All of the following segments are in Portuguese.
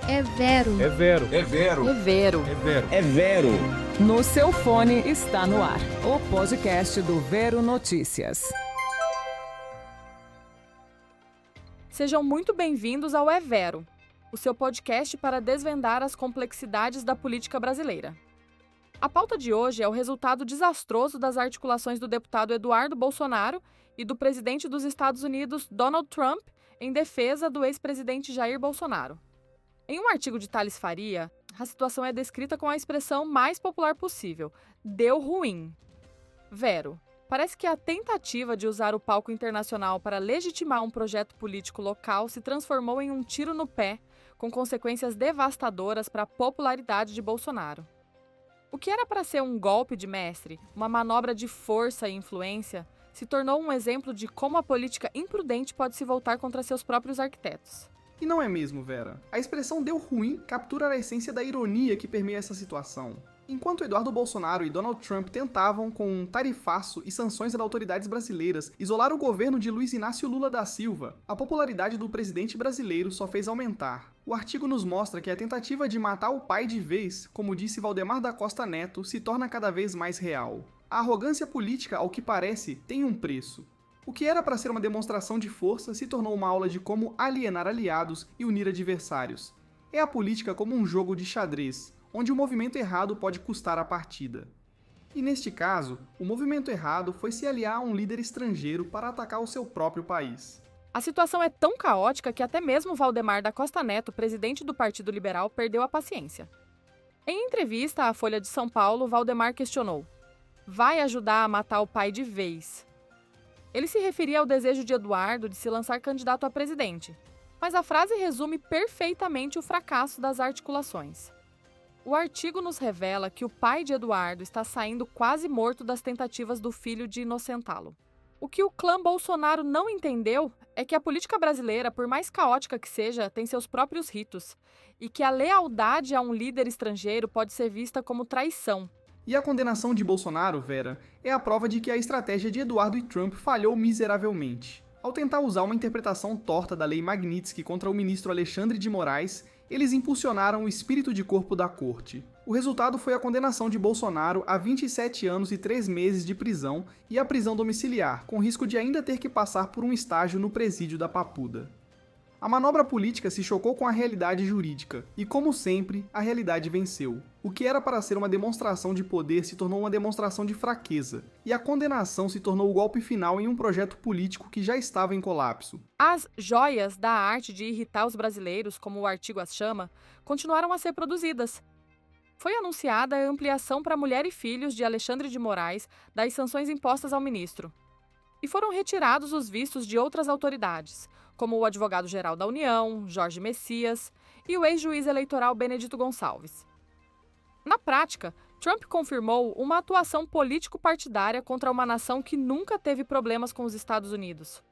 É Vero. É Vero. É Vero. É Vero. É Vero. É Vero. No seu fone está no ar o podcast do Vero Notícias. Sejam muito bem-vindos ao É Vero, o seu podcast para desvendar as complexidades da política brasileira. A pauta de hoje é o resultado desastroso das articulações do deputado Eduardo Bolsonaro e do presidente dos Estados Unidos, Donald Trump, em defesa do ex-presidente Jair Bolsonaro. Em um artigo de Thales Faria, a situação é descrita com a expressão mais popular possível: deu ruim. Vero, parece que a tentativa de usar o palco internacional para legitimar um projeto político local se transformou em um tiro no pé, com consequências devastadoras para a popularidade de Bolsonaro. O que era para ser um golpe de mestre, uma manobra de força e influência, se tornou um exemplo de como a política imprudente pode se voltar contra seus próprios arquitetos. E não é mesmo, Vera? A expressão deu ruim captura a essência da ironia que permeia essa situação. Enquanto Eduardo Bolsonaro e Donald Trump tentavam, com um tarifaço e sanções das autoridades brasileiras, isolar o governo de Luiz Inácio Lula da Silva, a popularidade do presidente brasileiro só fez aumentar. O artigo nos mostra que a tentativa de matar o pai de vez, como disse Valdemar da Costa Neto, se torna cada vez mais real. A arrogância política, ao que parece, tem um preço. O que era para ser uma demonstração de força se tornou uma aula de como alienar aliados e unir adversários. É a política como um jogo de xadrez, onde o movimento errado pode custar a partida. E neste caso, o movimento errado foi se aliar a um líder estrangeiro para atacar o seu próprio país. A situação é tão caótica que até mesmo Valdemar da Costa Neto, presidente do Partido Liberal, perdeu a paciência. Em entrevista à Folha de São Paulo, Valdemar questionou: vai ajudar a matar o pai de vez? Ele se referia ao desejo de Eduardo de se lançar candidato a presidente, mas a frase resume perfeitamente o fracasso das articulações. O artigo nos revela que o pai de Eduardo está saindo quase morto das tentativas do filho de inocentá-lo. O que o clã Bolsonaro não entendeu é que a política brasileira, por mais caótica que seja, tem seus próprios ritos, e que a lealdade a um líder estrangeiro pode ser vista como traição. E a condenação de Bolsonaro, Vera, é a prova de que a estratégia de Eduardo e Trump falhou miseravelmente. Ao tentar usar uma interpretação torta da lei Magnitsky contra o ministro Alexandre de Moraes, eles impulsionaram o espírito de corpo da corte. O resultado foi a condenação de Bolsonaro a 27 anos e 3 meses de prisão e a prisão domiciliar, com risco de ainda ter que passar por um estágio no presídio da Papuda. A manobra política se chocou com a realidade jurídica, e como sempre, a realidade venceu. O que era para ser uma demonstração de poder se tornou uma demonstração de fraqueza, e a condenação se tornou o golpe final em um projeto político que já estava em colapso. As joias da arte de irritar os brasileiros, como o artigo as chama, continuaram a ser produzidas. Foi anunciada a ampliação para mulher e filhos de Alexandre de Moraes das sanções impostas ao ministro. E foram retirados os vistos de outras autoridades, como o advogado-geral da União, Jorge Messias, e o ex-juiz eleitoral Benedito Gonçalves. Na prática, Trump confirmou uma atuação político-partidária contra uma nação que nunca teve problemas com os Estados Unidos.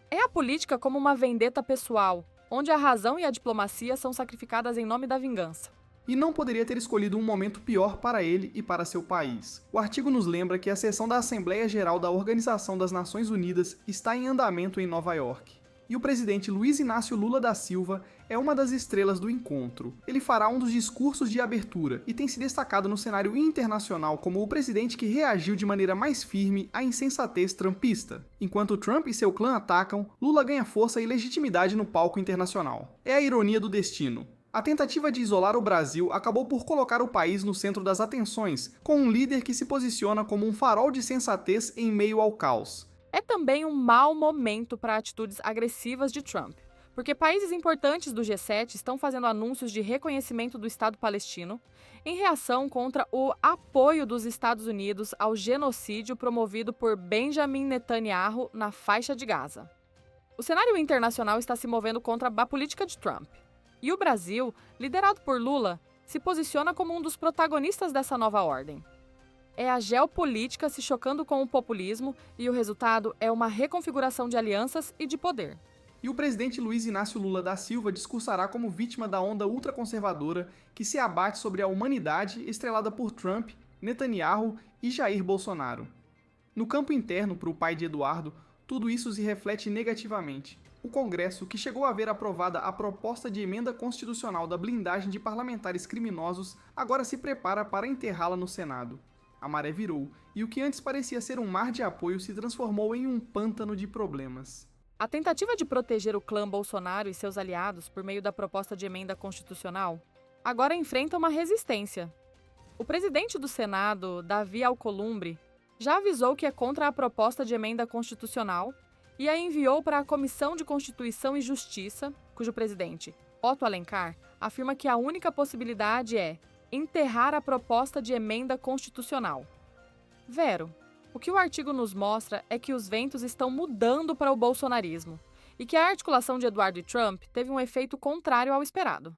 É a política como uma vendetta pessoal, onde a razão e a diplomacia são sacrificadas em nome da vingança. E não poderia ter escolhido um momento pior para ele e para seu país. O artigo nos lembra que a sessão da Assembleia Geral da Organização das Nações Unidas está em andamento em Nova York. E o presidente Luiz Inácio Lula da Silva é uma das estrelas do encontro. Ele fará um dos discursos de abertura e tem se destacado no cenário internacional como o presidente que reagiu de maneira mais firme à insensatez trumpista. Enquanto Trump e seu clã atacam, Lula ganha força e legitimidade no palco internacional. É a ironia do destino. A tentativa de isolar o Brasil acabou por colocar o país no centro das atenções, com um líder que se posiciona como um farol de sensatez em meio ao caos. É também um mau momento para atitudes agressivas de Trump, porque países importantes do G7 estão fazendo anúncios de reconhecimento do Estado palestino em reação contra o apoio dos Estados Unidos ao genocídio promovido por Benjamin Netanyahu na faixa de Gaza. O cenário internacional está se movendo contra a política de Trump. E o Brasil, liderado por Lula, se posiciona como um dos protagonistas dessa nova ordem. É a geopolítica se chocando com o populismo e o resultado é uma reconfiguração de alianças e de poder. E o presidente Luiz Inácio Lula da Silva discursará como vítima da onda ultraconservadora que se abate sobre a humanidade estrelada por Trump, Netanyahu e Jair Bolsonaro. No campo interno, para o pai de Eduardo, tudo isso se reflete negativamente. O Congresso, que chegou a ver aprovada a proposta de emenda constitucional da blindagem de parlamentares criminosos, agora se prepara para enterrá-la no Senado. A maré virou, e o que antes parecia ser um mar de apoio se transformou em um pântano de problemas. A tentativa de proteger o clã Bolsonaro e seus aliados por meio da proposta de emenda constitucional agora enfrenta uma resistência. O presidente do Senado, Davi Alcolumbre, já avisou que é contra a proposta de emenda constitucional e a enviou para a Comissão de Constituição e Justiça, cujo presidente, Otto Alencar, afirma que a única possibilidade é enterrar a proposta de emenda constitucional. Vero, o que o artigo nos mostra é que os ventos estão mudando para o bolsonarismo e que a articulação de Eduardo e Trump teve um efeito contrário ao esperado.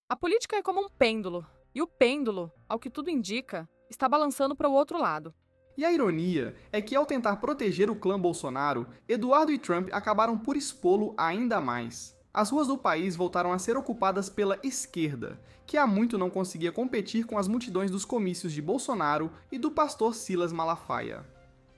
A política é como um pêndulo, e o pêndulo, ao que tudo indica, está balançando para o outro lado. E a ironia é que, ao tentar proteger o clã Bolsonaro, Eduardo e Trump acabaram por expô-lo ainda mais. As ruas do país voltaram a ser ocupadas pela esquerda, que há muito não conseguia competir com as multidões dos comícios de Bolsonaro e do pastor Silas Malafaia.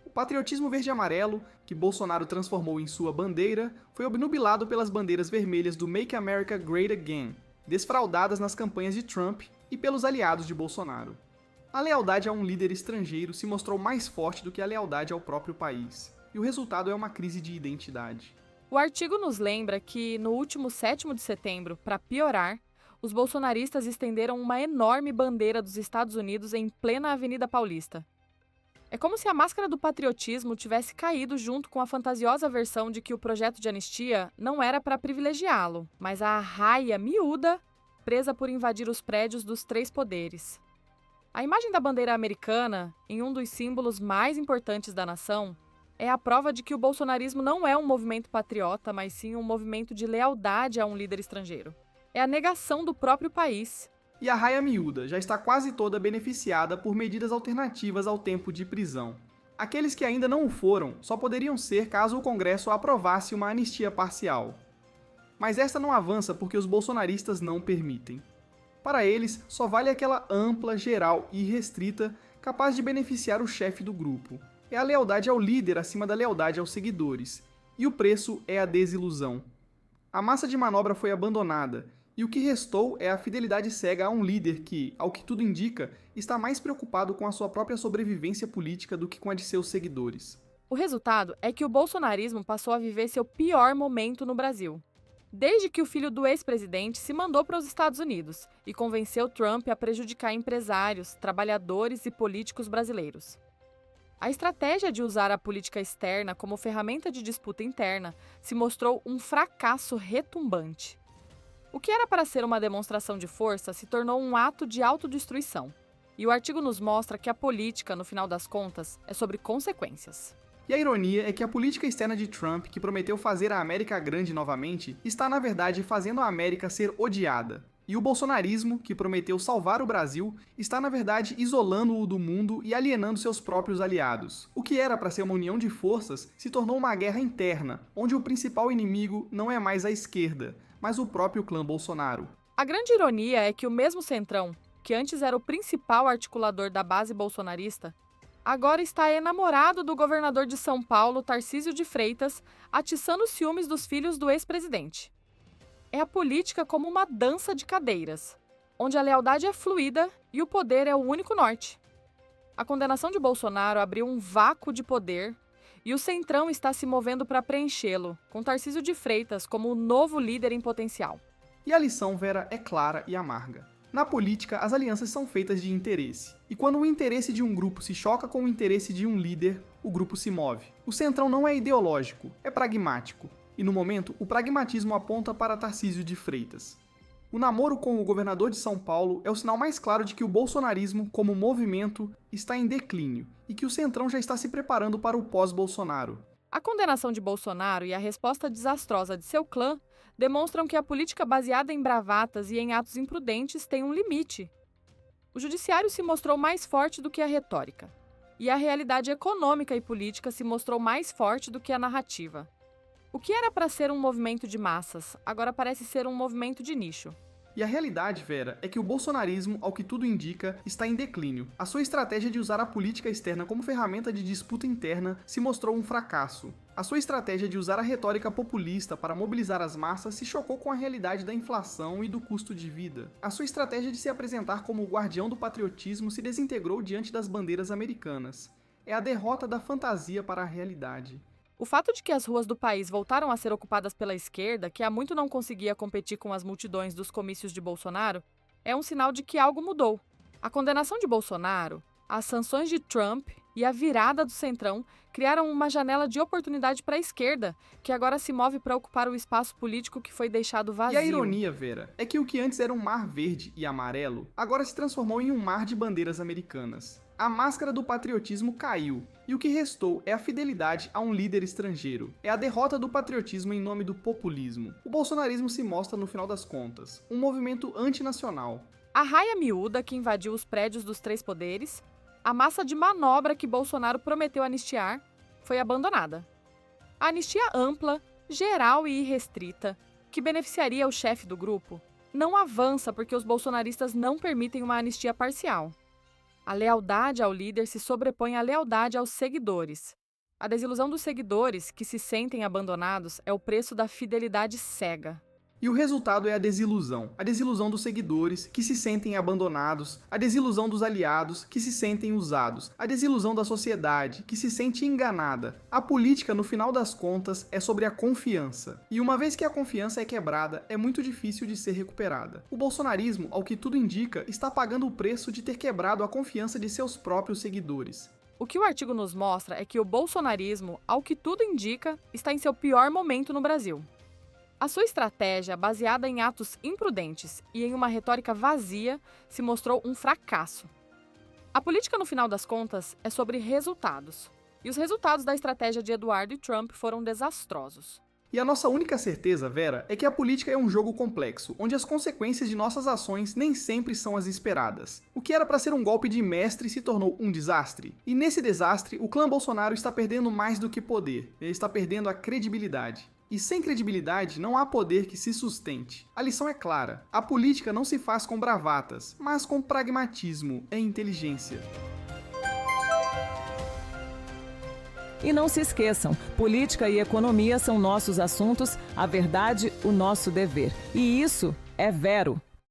O patriotismo verde-amarelo, que Bolsonaro transformou em sua bandeira, foi obnubilado pelas bandeiras vermelhas do Make America Great Again, desfraudadas nas campanhas de Trump e pelos aliados de Bolsonaro. A lealdade a um líder estrangeiro se mostrou mais forte do que a lealdade ao próprio país, e o resultado é uma crise de identidade. O artigo nos lembra que, no último 7º de setembro, para piorar, os bolsonaristas estenderam uma enorme bandeira dos Estados Unidos em plena Avenida Paulista. É como se a máscara do patriotismo tivesse caído junto com a fantasiosa versão de que o projeto de anistia não era para privilegiá-lo, mas a arraia miúda presa por invadir os prédios dos 3 poderes. A imagem da bandeira americana, em um dos símbolos mais importantes da nação, é a prova de que o bolsonarismo não é um movimento patriota, mas sim um movimento de lealdade a um líder estrangeiro. É a negação do próprio país. E a raia miúda já está quase toda beneficiada por medidas alternativas ao tempo de prisão. Aqueles que ainda não o foram só poderiam ser caso o Congresso aprovasse uma anistia parcial. Mas esta não avança porque os bolsonaristas não permitem. Para eles, só vale aquela ampla, geral e restrita capaz de beneficiar o chefe do grupo. É a lealdade ao líder acima da lealdade aos seguidores. E o preço é a desilusão. A massa de manobra foi abandonada, e o que restou é a fidelidade cega a um líder que, ao que tudo indica, está mais preocupado com a sua própria sobrevivência política do que com a de seus seguidores. O resultado é que o bolsonarismo passou a viver seu pior momento no Brasil. Desde que o filho do ex-presidente se mandou para os Estados Unidos e convenceu Trump a prejudicar empresários, trabalhadores e políticos brasileiros. A estratégia de usar a política externa como ferramenta de disputa interna se mostrou um fracasso retumbante. O que era para ser uma demonstração de força se tornou um ato de autodestruição. E o artigo nos mostra que a política, no final das contas, é sobre consequências. E a ironia é que a política externa de Trump, que prometeu fazer a América grande novamente, está na verdade fazendo a América ser odiada. E o bolsonarismo, que prometeu salvar o Brasil, está na verdade isolando-o do mundo e alienando seus próprios aliados. O que era para ser uma união de forças se tornou uma guerra interna, onde o principal inimigo não é mais a esquerda, mas o próprio clã Bolsonaro. A grande ironia é que o mesmo Centrão, que antes era o principal articulador da base bolsonarista, agora está enamorado do governador de São Paulo, Tarcísio de Freitas, atiçando os ciúmes dos filhos do ex-presidente. É a política como uma dança de cadeiras, onde a lealdade é fluida e o poder é o único norte. A condenação de Bolsonaro abriu um vácuo de poder e o Centrão está se movendo para preenchê-lo, com Tarcísio de Freitas como o novo líder em potencial. E a lição, Vera, é clara e amarga. Na política, as alianças são feitas de interesse. E quando o interesse de um grupo se choca com o interesse de um líder, o grupo se move. O Centrão não é ideológico, é pragmático. E no momento, o pragmatismo aponta para Tarcísio de Freitas. O namoro com o governador de São Paulo é o sinal mais claro de que o bolsonarismo, como movimento, está em declínio e que o Centrão já está se preparando para o pós-Bolsonaro. A condenação de Bolsonaro e a resposta desastrosa de seu clã demonstram que a política baseada em bravatas e em atos imprudentes tem um limite. O judiciário se mostrou mais forte do que a retórica, e a realidade econômica e política se mostrou mais forte do que a narrativa. O que era para ser um movimento de massas, agora parece ser um movimento de nicho. E a realidade, Vera, é que o bolsonarismo, ao que tudo indica, está em declínio. A sua estratégia de usar a política externa como ferramenta de disputa interna se mostrou um fracasso. A sua estratégia de usar a retórica populista para mobilizar as massas se chocou com a realidade da inflação e do custo de vida. A sua estratégia de se apresentar como o guardião do patriotismo se desintegrou diante das bandeiras americanas. É a derrota da fantasia para a realidade. O fato de que as ruas do país voltaram a ser ocupadas pela esquerda, que há muito não conseguia competir com as multidões dos comícios de Bolsonaro, é um sinal de que algo mudou. A condenação de Bolsonaro, as sanções de Trump e a virada do Centrão criaram uma janela de oportunidade para a esquerda, que agora se move para ocupar o espaço político que foi deixado vazio. E a ironia, Vera, é que o que antes era um mar verde e amarelo, agora se transformou em um mar de bandeiras americanas. A máscara do patriotismo caiu, e o que restou é a fidelidade a um líder estrangeiro. É a derrota do patriotismo em nome do populismo. O bolsonarismo se mostra, no final das contas, um movimento antinacional. A raia miúda que invadiu os prédios dos três poderes, a massa de manobra que Bolsonaro prometeu anistiar, foi abandonada. A anistia ampla, geral e irrestrita, que beneficiaria o chefe do grupo, não avança porque os bolsonaristas não permitem uma anistia parcial. A lealdade ao líder se sobrepõe à lealdade aos seguidores. A desilusão dos seguidores, que se sentem abandonados, é o preço da fidelidade cega. E o resultado é a desilusão dos seguidores, que se sentem abandonados, a desilusão dos aliados, que se sentem usados, a desilusão da sociedade, que se sente enganada. A política, no final das contas, é sobre a confiança. E uma vez que a confiança é quebrada, é muito difícil de ser recuperada. O bolsonarismo, ao que tudo indica, está pagando o preço de ter quebrado a confiança de seus próprios seguidores. O que o artigo nos mostra é que o bolsonarismo, ao que tudo indica, está em seu pior momento no Brasil. A sua estratégia, baseada em atos imprudentes e em uma retórica vazia, se mostrou um fracasso. A política, no final das contas, é sobre resultados. E os resultados da estratégia de Eduardo e Trump foram desastrosos. E a nossa única certeza, Vera, é que a política é um jogo complexo, onde as consequências de nossas ações nem sempre são as esperadas. O que era para ser um golpe de mestre se tornou um desastre. E nesse desastre, o clã Bolsonaro está perdendo mais do que poder. Ele está perdendo a credibilidade. E sem credibilidade não há poder que se sustente. A lição é clara. A política não se faz com bravatas, mas com pragmatismo e inteligência. E não se esqueçam, política e economia são nossos assuntos, a verdade, o nosso dever. E isso é Vero.